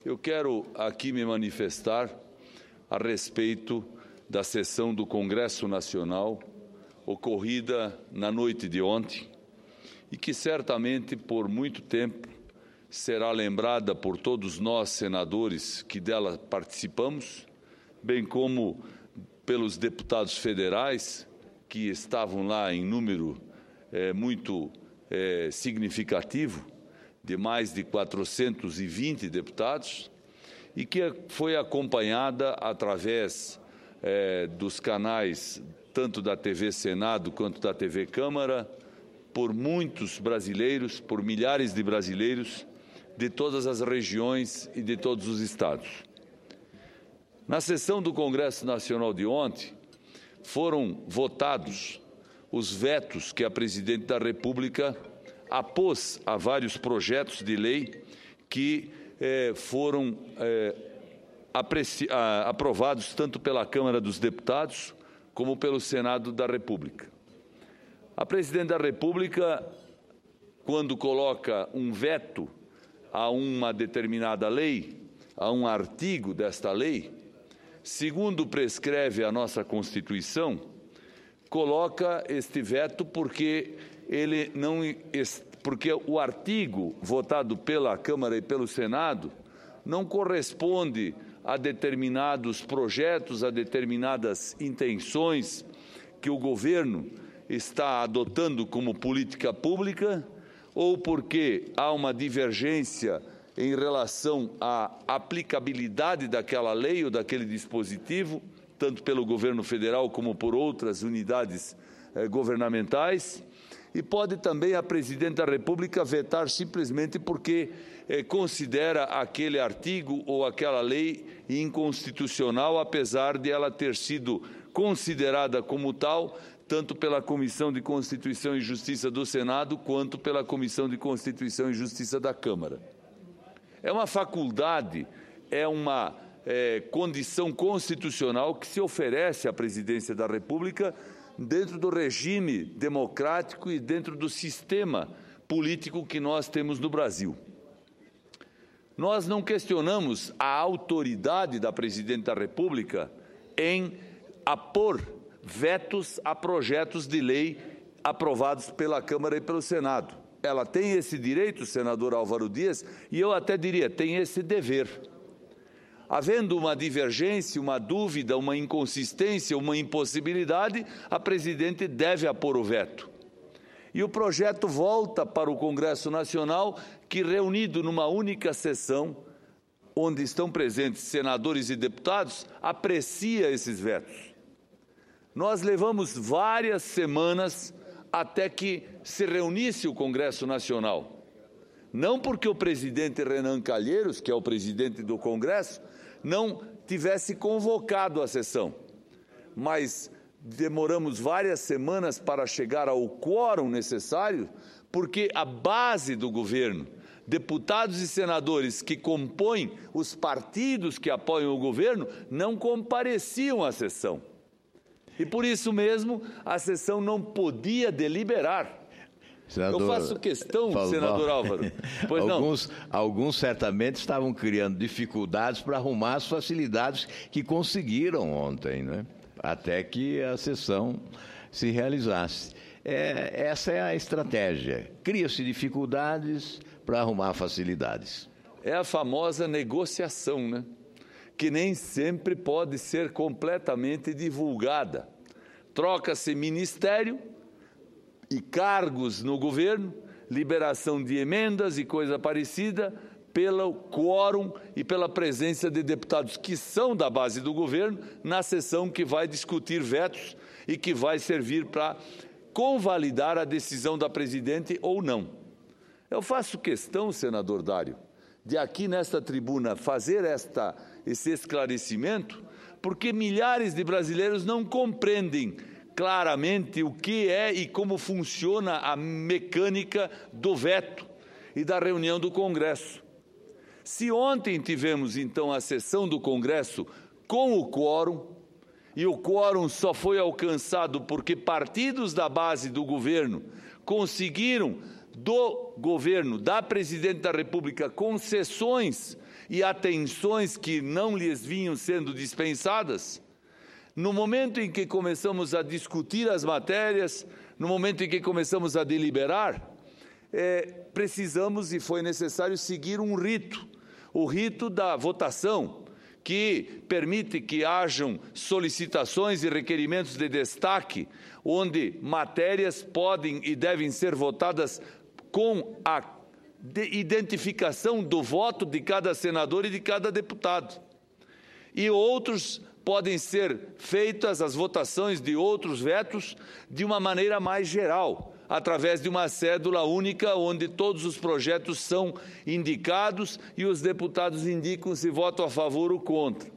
Eu quero aqui me manifestar a respeito da sessão do Congresso Nacional ocorrida na noite de ontem e que certamente por muito tempo será lembrada por todos nós, senadores, que dela participamos, bem como pelos deputados federais, que estavam lá em número muito significativo, de mais de 420 deputados, e que foi acompanhada através dos canais, tanto da TV Senado quanto da TV Câmara, por muitos brasileiros, por milhares de brasileiros, de todas as regiões e de todos os estados. Na sessão do Congresso Nacional de ontem, foram votados os vetos que a Presidente da República apôs a vários projetos de lei que foram aprovados tanto pela Câmara dos Deputados como pelo Senado da República. A Presidente da República, quando coloca um veto a uma determinada lei, a um artigo desta lei, segundo prescreve a nossa Constituição, coloca este veto porque o artigo votado pela Câmara e pelo Senado não corresponde a determinados projetos, a determinadas intenções que o governo está adotando como política pública, ou porque há uma divergência em relação à aplicabilidade daquela lei ou daquele dispositivo, tanto pelo governo federal como por outras unidades governamentais, e pode também a Presidente da República vetar simplesmente porque considera aquele artigo ou aquela lei inconstitucional, apesar de ela ter sido considerada como tal, tanto pela Comissão de Constituição e Justiça do Senado, quanto pela Comissão de Constituição e Justiça da Câmara. É uma faculdade, é uma condição constitucional que se oferece à Presidência da República dentro do regime democrático e dentro do sistema político que nós temos no Brasil. Nós não questionamos a autoridade da Presidente da República em apor vetos a projetos de lei aprovados pela Câmara e pelo Senado. Ela tem esse direito, senador Álvaro Dias, e eu até diria, tem esse dever. Havendo uma divergência, uma dúvida, uma inconsistência, uma impossibilidade, a Presidente deve apor o veto. E o projeto volta para o Congresso Nacional, que, reunido numa única sessão, onde estão presentes senadores e deputados, aprecia esses vetos. Nós levamos várias semanas até que se reunisse o Congresso Nacional. Não porque o presidente Renan Calheiros, que é o presidente do Congresso, não tivesse convocado a sessão, mas demoramos várias semanas para chegar ao quórum necessário, porque a base do governo, deputados e senadores que compõem os partidos que apoiam o governo, não compareciam à sessão. E por isso mesmo a sessão não podia deliberar. Senador, eu faço questão, senador Álvaro. Pois alguns certamente estavam criando dificuldades para arrumar as facilidades que conseguiram ontem, né? Até que a sessão se realizasse. Essa é a estratégia. Cria-se dificuldades para arrumar facilidades. É a famosa negociação, né? Que nem sempre pode ser completamente divulgada. Troca-se ministério e cargos no governo, liberação de emendas e coisa parecida, pelo quórum e pela presença de deputados que são da base do governo na sessão que vai discutir vetos e que vai servir para convalidar a decisão da Presidente ou não. Eu faço questão, senador Dário, de aqui nesta tribuna fazer esse esclarecimento, porque milhares de brasileiros não compreendem claramente o que é e como funciona a mecânica do veto e da reunião do Congresso. Se ontem tivemos, então, a sessão do Congresso com o quórum, e o quórum só foi alcançado porque partidos da base do governo conseguiram do governo, da Presidente da República, concessões e atenções que não lhes vinham sendo dispensadas, no momento em que começamos a discutir as matérias, no momento em que começamos a deliberar, precisamos e foi necessário seguir um rito, o rito da votação, que permite que hajam solicitações e requerimentos de destaque, onde matérias podem e devem ser votadas com a identificação do voto de cada senador e de cada deputado. E outros podem ser feitas as votações de outros vetos de uma maneira mais geral, através de uma cédula única, onde todos os projetos são indicados e os deputados indicam se votam a favor ou contra.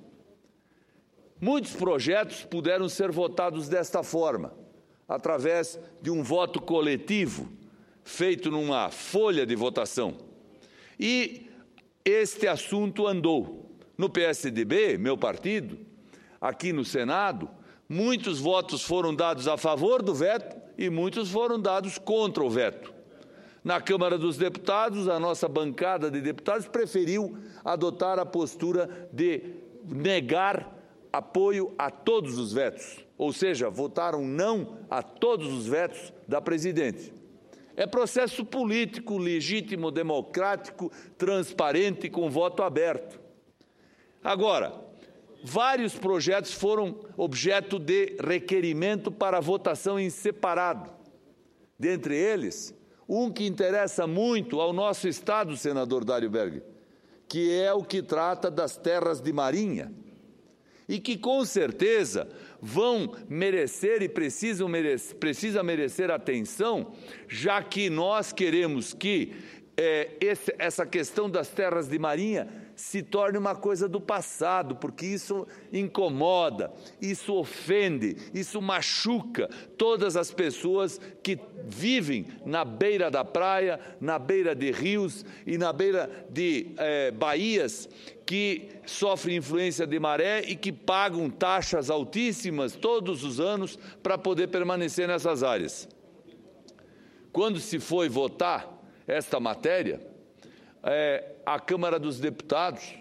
Muitos projetos puderam ser votados desta forma, através de um voto coletivo, feito numa folha de votação. E este assunto andou. No PSDB, meu partido, aqui no Senado, muitos votos foram dados a favor do veto e muitos foram dados contra o veto. Na Câmara dos Deputados, a nossa bancada de deputados preferiu adotar a postura de negar apoio a todos os vetos, ou seja, votaram não a todos os vetos da presidente. É processo político, legítimo, democrático, transparente, com voto aberto. Agora, vários projetos foram objeto de requerimento para votação em separado. Dentre eles, um que interessa muito ao nosso Estado, senador Dário Berger, que é o que trata das terras de marinha, e que, com certeza, vão merecer e precisa merecer atenção, já que nós queremos que essa questão das terras de marinha se torne uma coisa do passado, porque isso incomoda, isso ofende, isso machuca todas as pessoas que vivem na beira da praia, na beira de rios e na beira de baías que sofrem influência de maré e que pagam taxas altíssimas todos os anos para poder permanecer nessas áreas. Quando se foi votar esta matéria, a Câmara dos Deputados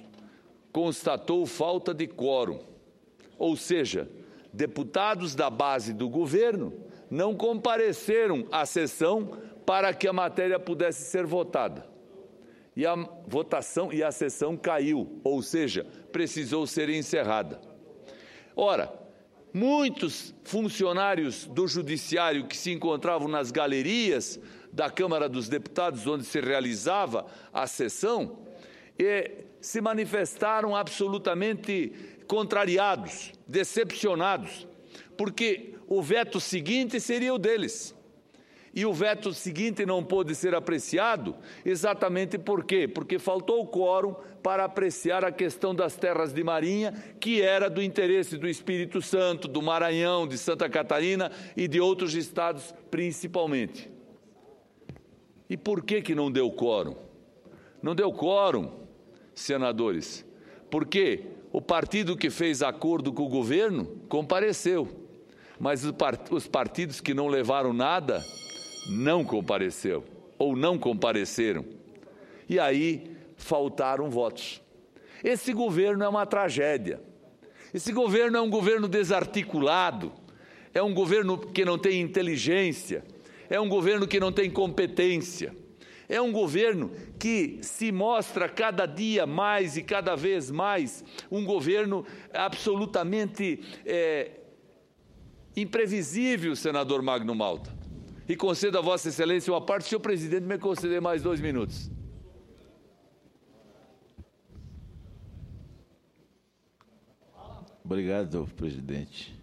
constatou falta de quórum, ou seja, deputados da base do governo não compareceram à sessão para que a matéria pudesse ser votada. E a votação e a sessão caiu, ou seja, precisou ser encerrada. Ora, muitos funcionários do Judiciário que se encontravam nas galerias da Câmara dos Deputados, onde se realizava a sessão, se manifestaram absolutamente contrariados, decepcionados, porque o veto seguinte seria o deles. E o veto seguinte não pôde ser apreciado exatamente por quê? Porque faltou o quórum para apreciar a questão das terras de marinha, que era do interesse do Espírito Santo, do Maranhão, de Santa Catarina e de outros estados principalmente. E por que não deu quórum? Não deu quórum, senadores, porque o partido que fez acordo com o governo compareceu, mas os partidos que não levaram nada não compareceu ou não compareceram. E aí faltaram votos. Esse governo é uma tragédia. Esse governo é um governo desarticulado, é um governo que não tem inteligência, é um governo que não tem competência, é um governo que se mostra cada dia mais e cada vez mais um governo absolutamente imprevisível, senador Magno Malta. E concedo a Vossa Excelência uma parte, se o presidente me conceder mais 2 minutos. Obrigado, presidente.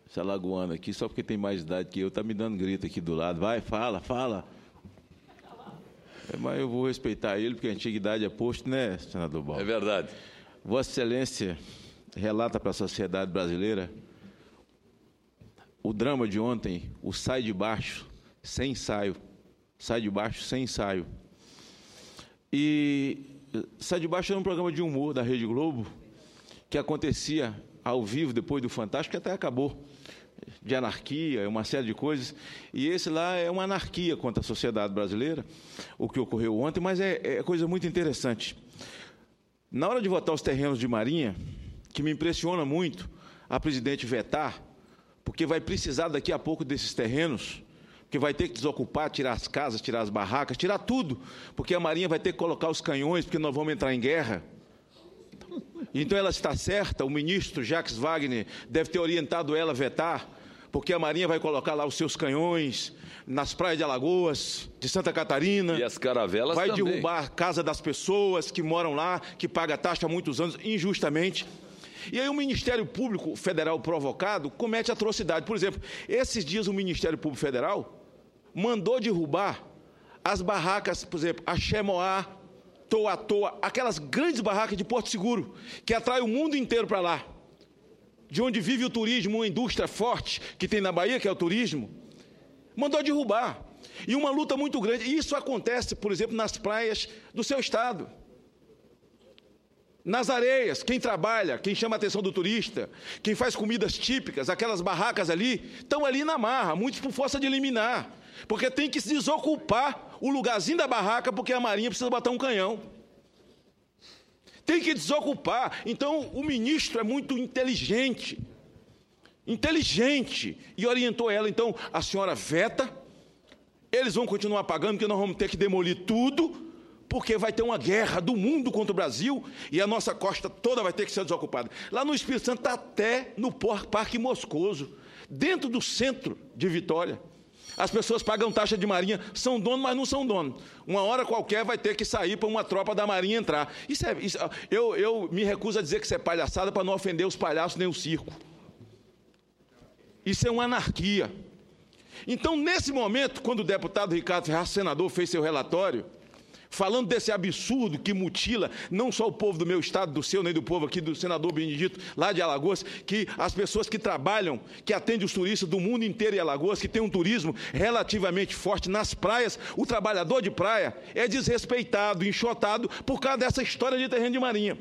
Essa lagoana aqui, só porque tem mais idade que eu, está me dando grito aqui do lado. Vai, fala. Mas eu vou respeitar ele, porque a antiguidade é posto, né, senador Baldo? É verdade. Vossa Excelência relata para a sociedade brasileira o drama de ontem, o Sai de Baixo, sem ensaio. Sai de Baixo, sem ensaio. E Sai de Baixo era um programa de humor da Rede Globo, que acontecia ao vivo, depois do Fantástico, que até acabou, de anarquia, uma série de coisas. E esse lá é uma anarquia contra a sociedade brasileira, o que ocorreu ontem, mas é coisa muito interessante. Na hora de votar os terrenos de Marinha, que me impressiona muito a presidente vetar, porque vai precisar daqui a pouco desses terrenos, porque vai ter que desocupar, tirar as casas, tirar as barracas, tirar tudo, porque a Marinha vai ter que colocar os canhões, porque nós vamos entrar em guerra. Então ela está certa, o ministro Jacques Wagner deve ter orientado ela a vetar, porque a Marinha vai colocar lá os seus canhões nas praias de Alagoas, de Santa Catarina. E as caravelas vai também. derrubar a casa das pessoas que moram lá, que paga taxa há muitos anos, injustamente. E aí o Ministério Público Federal provocado comete atrocidade. Por exemplo, esses dias o Ministério Público Federal mandou derrubar as barracas, por exemplo, a Xemoá, Toa, aquelas grandes barracas de Porto Seguro, que atraem o mundo inteiro para lá, de onde vive o turismo, uma indústria forte que tem na Bahia, que é o turismo, mandou derrubar. E uma luta muito grande. E isso acontece, por exemplo, nas praias do seu estado. Nas areias, quem trabalha, quem chama a atenção do turista, quem faz comidas típicas, aquelas barracas ali, estão ali na marra, muitos por força de liminar, porque tem que se desocupar o lugarzinho da barraca, porque a Marinha precisa botar um canhão. Tem que desocupar. Então, o ministro é muito inteligente, e orientou ela. Então, a senhora veta, eles vão continuar pagando, porque nós vamos ter que demolir tudo, porque vai ter uma guerra do mundo contra o Brasil e a nossa costa toda vai ter que ser desocupada. Lá no Espírito Santo, até no Parque Moscoso, dentro do centro de Vitória, as pessoas pagam taxa de Marinha, são donos, mas não são donos. Uma hora qualquer vai ter que sair para uma tropa da Marinha entrar. Eu me recuso a dizer que isso é palhaçada para não ofender os palhaços nem o circo. Isso é uma anarquia. Então, nesse momento, quando o deputado Ricardo Ferraz, senador, fez seu relatório, falando desse absurdo que mutila não só o povo do meu estado, do seu, nem do povo aqui do senador Benedito, lá de Alagoas, que as pessoas que trabalham, que atendem os turistas do mundo inteiro em Alagoas, que tem um turismo relativamente forte nas praias, o trabalhador de praia é desrespeitado, enxotado, por causa dessa história de terreno de Marinha.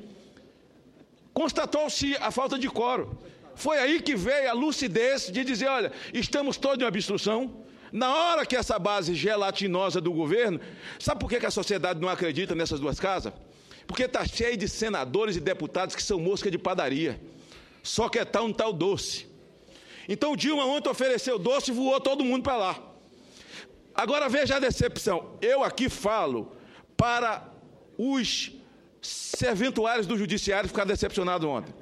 Constatou-se a falta de quórum. Foi aí que veio a lucidez de dizer, olha, estamos todos em obstrução. Na hora que essa base gelatinosa do governo, sabe por que a sociedade não acredita nessas duas casas? Porque está cheio de senadores e deputados que são mosca de padaria, só quer um tal doce. Então o Dilma ontem ofereceu doce e voou todo mundo para lá. Agora veja a decepção, eu aqui falo para os serventuários do judiciário ficar decepcionados ontem.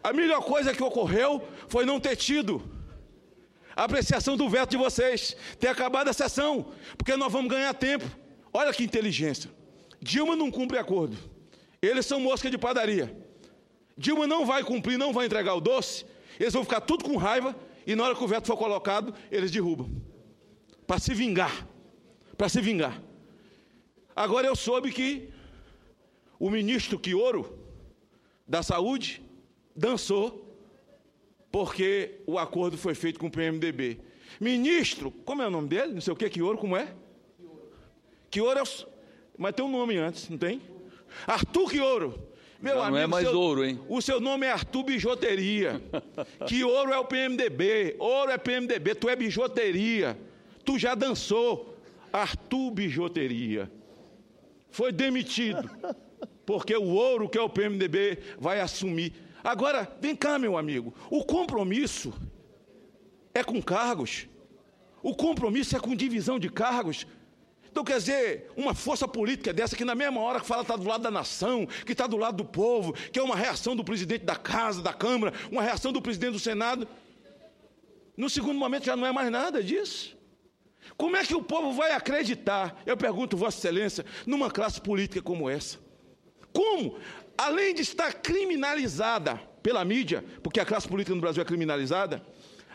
A melhor coisa que ocorreu foi não ter tido a apreciação do veto de vocês, ter acabado a sessão, porque nós vamos ganhar tempo. Olha que inteligência. Dilma não cumpre acordo. Eles são mosca de padaria. Dilma não vai cumprir, não vai entregar o doce, eles vão ficar tudo com raiva, e na hora que o veto for colocado, eles derrubam. Para se vingar. Para se vingar. Agora eu soube que o ministro Quioro, da Saúde, dançou, porque o acordo foi feito com o PMDB. Ministro, como é o nome dele? Não sei o que, Quioro, como é? Quioro é mas tem um nome antes, não tem? Arthur Quioro. Meu amigo, não é mais ouro, hein? O seu nome é Arthur Bijuteria. Quioro é o PMDB, ouro é PMDB, tu é bijuteria. Tu já dançou. Arthur Bijuteria. Foi demitido, porque o ouro que é o PMDB vai assumir. Agora, vem cá, meu amigo, o compromisso é com cargos, o compromisso é com divisão de cargos. Então, quer dizer, uma força política dessa que na mesma hora que fala está do lado da nação, que está do lado do povo, que é uma reação do presidente da Casa, da Câmara, uma reação do presidente do Senado, no segundo momento já não é mais nada disso. Como é que o povo vai acreditar, eu pergunto, Vossa Excelência, numa classe política como essa? Como? Além de estar criminalizada pela mídia, porque a classe política no Brasil é criminalizada,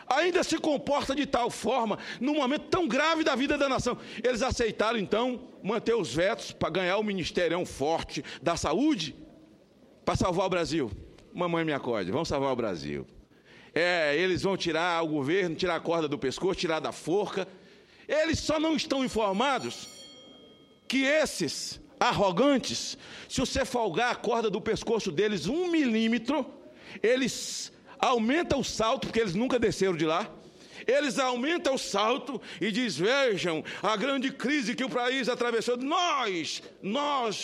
ainda se comporta de tal forma, num momento tão grave da vida da nação. Eles aceitaram, então, manter os vetos para ganhar o Ministério forte da Saúde, para salvar o Brasil. Mamãe me acorde, vamos salvar o Brasil. Eles vão tirar o governo, tirar a corda do pescoço, tirar da forca. Eles só não estão informados que esses arrogantes, se você folgar a corda do pescoço deles 1 milímetro, eles aumentam o salto, porque eles nunca desceram de lá, Eles aumentam o salto e dizem, vejam, a grande crise que o país atravessou, nós,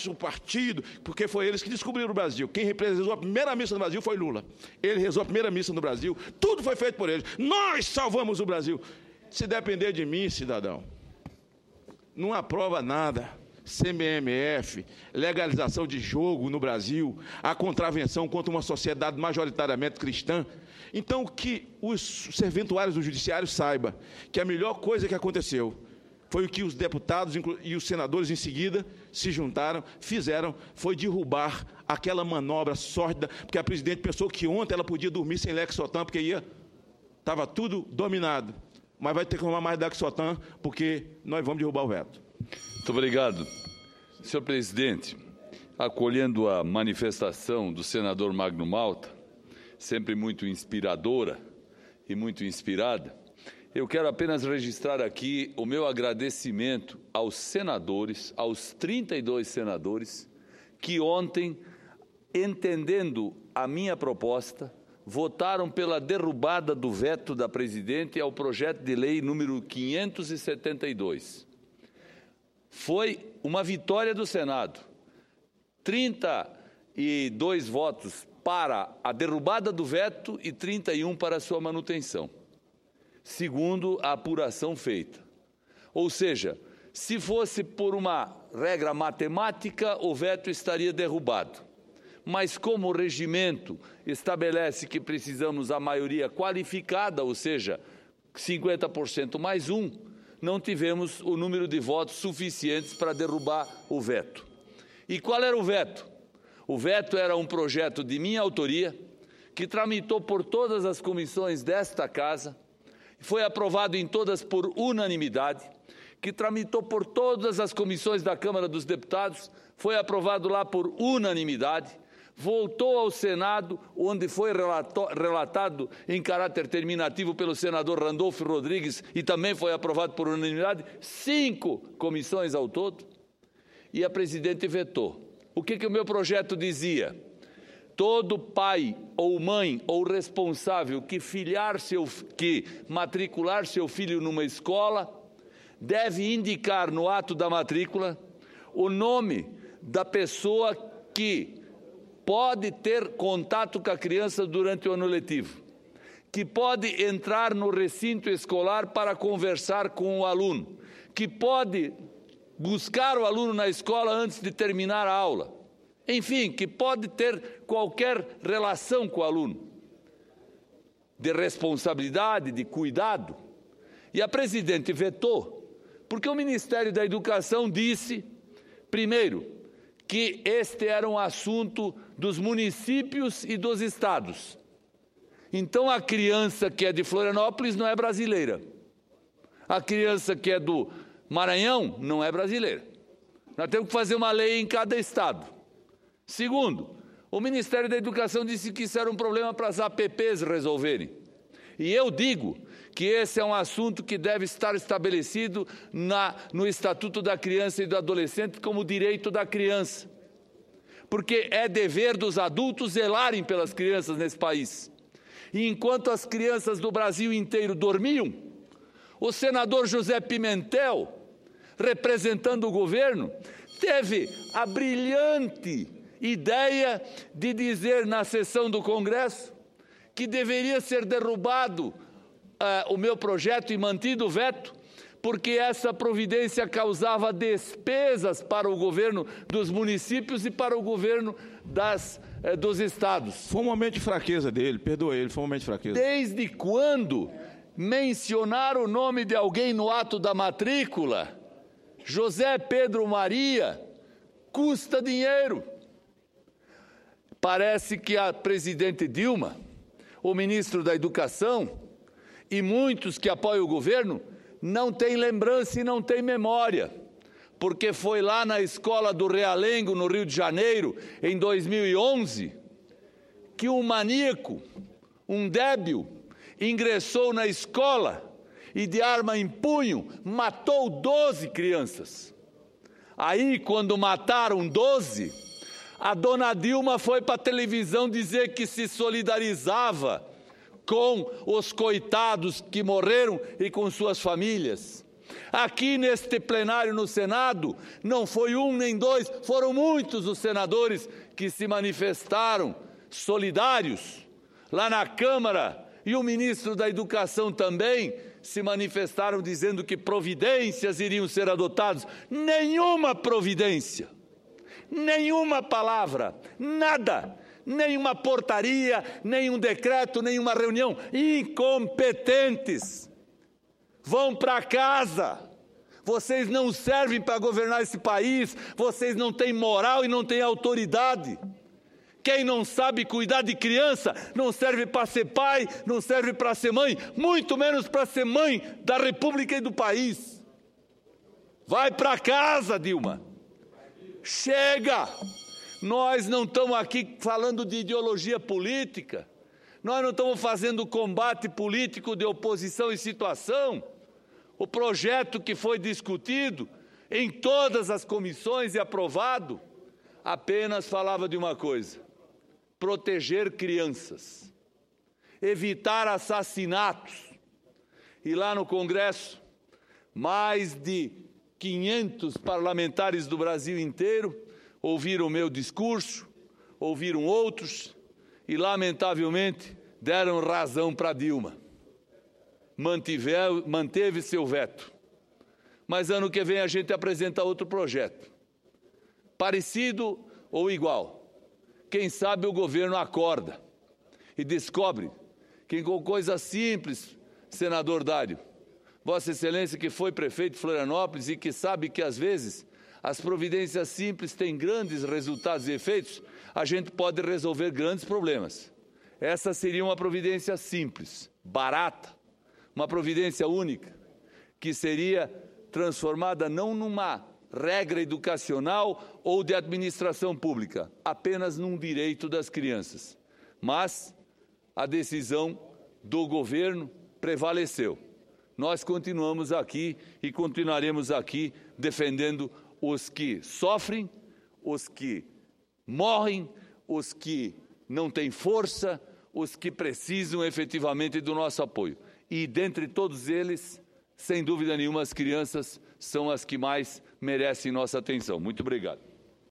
o partido, porque foi eles que descobriram o Brasil. Quem representou a primeira missa no Brasil foi Lula. Ele rezou a primeira missa no Brasil, tudo foi feito por eles. Nós salvamos o Brasil. Se depender de mim, cidadão, não aprova nada. CMMF, legalização de jogo no Brasil, a contravenção contra uma sociedade majoritariamente cristã. Então, que os serventuários do judiciário saibam que a melhor coisa que aconteceu foi o que os deputados e os senadores em seguida se juntaram, fizeram, foi derrubar aquela manobra sórdida, porque a presidente pensou que ontem ela podia dormir sem Lexotan, porque estava tudo dominado. Mas vai ter que tomar mais Lexotan, porque nós vamos derrubar o veto. Muito obrigado. Senhor presidente, acolhendo a manifestação do senador Magno Malta, sempre muito inspiradora e muito inspirada, eu quero apenas registrar aqui o meu agradecimento aos senadores, aos 32 senadores, que ontem, entendendo a minha proposta, votaram pela derrubada do veto da presidente ao projeto de lei número 572. Foi uma vitória do Senado, 32 votos para a derrubada do veto e 31 para a sua manutenção, segundo a apuração feita. Ou seja, se fosse por uma regra matemática, o veto estaria derrubado. Mas como o regimento estabelece que precisamos a maioria qualificada, ou seja, 50% mais um, não tivemos o número de votos suficientes para derrubar o veto. E qual era o veto? O veto era um projeto de minha autoria, que tramitou por todas as comissões desta Casa, foi aprovado em todas por unanimidade, que tramitou por todas as comissões da Câmara dos Deputados, foi aprovado lá por unanimidade, voltou ao Senado, onde foi relatado em caráter terminativo pelo senador Randolfo Rodrigues e também foi aprovado por unanimidade, 5 comissões ao todo, e a presidente vetou. O que o meu projeto dizia? Todo pai ou mãe ou responsável que matricular seu filho numa escola deve indicar no ato da matrícula o nome da pessoa que pode ter contato com a criança durante o ano letivo, que pode entrar no recinto escolar para conversar com o aluno, que pode buscar o aluno na escola antes de terminar a aula, enfim, que pode ter qualquer relação com o aluno, de responsabilidade, de cuidado. E a presidente vetou, porque o Ministério da Educação disse, primeiro, que este era um assunto dos municípios e dos estados. Então, a criança que é de Florianópolis não é brasileira. A criança que é do Maranhão não é brasileira. Nós temos que fazer uma lei em cada estado. Segundo, o Ministério da Educação disse que isso era um problema para as APPs resolverem. E eu digo que esse é um assunto que deve estar estabelecido no Estatuto da Criança e do Adolescente como direito da criança. Porque é dever dos adultos zelarem pelas crianças nesse país. E enquanto as crianças do Brasil inteiro dormiam, o senador José Pimentel, representando o governo, teve a brilhante ideia de dizer na sessão do Congresso que deveria ser derrubado o meu projeto e mantido o veto, porque essa providência causava despesas para o governo dos municípios e para o governo dos estados. Foi um momento de fraqueza dele, perdoa ele, foi um momento de fraqueza. Desde quando mencionar o nome de alguém no ato da matrícula, José Pedro Maria, custa dinheiro? Parece que a presidente Dilma, o ministro da Educação e muitos que apoiam o governo não têm lembrança e não têm memória, porque foi lá na escola do Realengo, no Rio de Janeiro, em 2011, que um maníaco, um débil, ingressou na escola e de arma em punho matou 12 crianças. Aí, quando mataram 12, a dona Dilma foi para a televisão dizer que se solidarizava com os coitados que morreram e com suas famílias. Aqui neste plenário no Senado, não foi um nem dois, foram muitos os senadores que se manifestaram solidários. Lá na Câmara, e o ministro da Educação também se manifestaram dizendo que providências iriam ser adotadas. Nenhuma providência, nenhuma palavra, nada, nenhuma portaria, nenhum decreto, nenhuma reunião. Incompetentes. Vão para casa. Vocês não servem para governar esse país, vocês não têm moral e não têm autoridade. Quem não sabe cuidar de criança não serve para ser pai, não serve para ser mãe, muito menos para ser mãe da República e do país. Vai para casa, Dilma. Chega! Nós não estamos aqui falando de ideologia política, nós não estamos fazendo combate político de oposição e situação. O projeto que foi discutido em todas as comissões e aprovado apenas falava de uma coisa: proteger crianças, evitar assassinatos. E lá no Congresso, mais de 500 parlamentares do Brasil inteiro ouviram o meu discurso, ouviram outros e, lamentavelmente, deram razão para Dilma. Manteve seu veto. Mas ano que vem a gente apresenta outro projeto, parecido ou igual. Quem sabe o governo acorda e descobre que com coisa simples, senador Dário, Vossa Excelência que foi prefeito de Florianópolis e que sabe que às vezes as providências simples têm grandes resultados e efeitos, a gente pode resolver grandes problemas. Essa seria uma providência simples, barata, uma providência única, que seria transformada não numa regra educacional ou de administração pública, apenas num direito das crianças. Mas a decisão do governo prevaleceu. Nós continuamos aqui e continuaremos aqui defendendo os que sofrem, os que morrem, os que não têm força, os que precisam efetivamente do nosso apoio. E dentre todos eles, sem dúvida nenhuma, as crianças são as que mais merecem nossa atenção. Muito obrigado.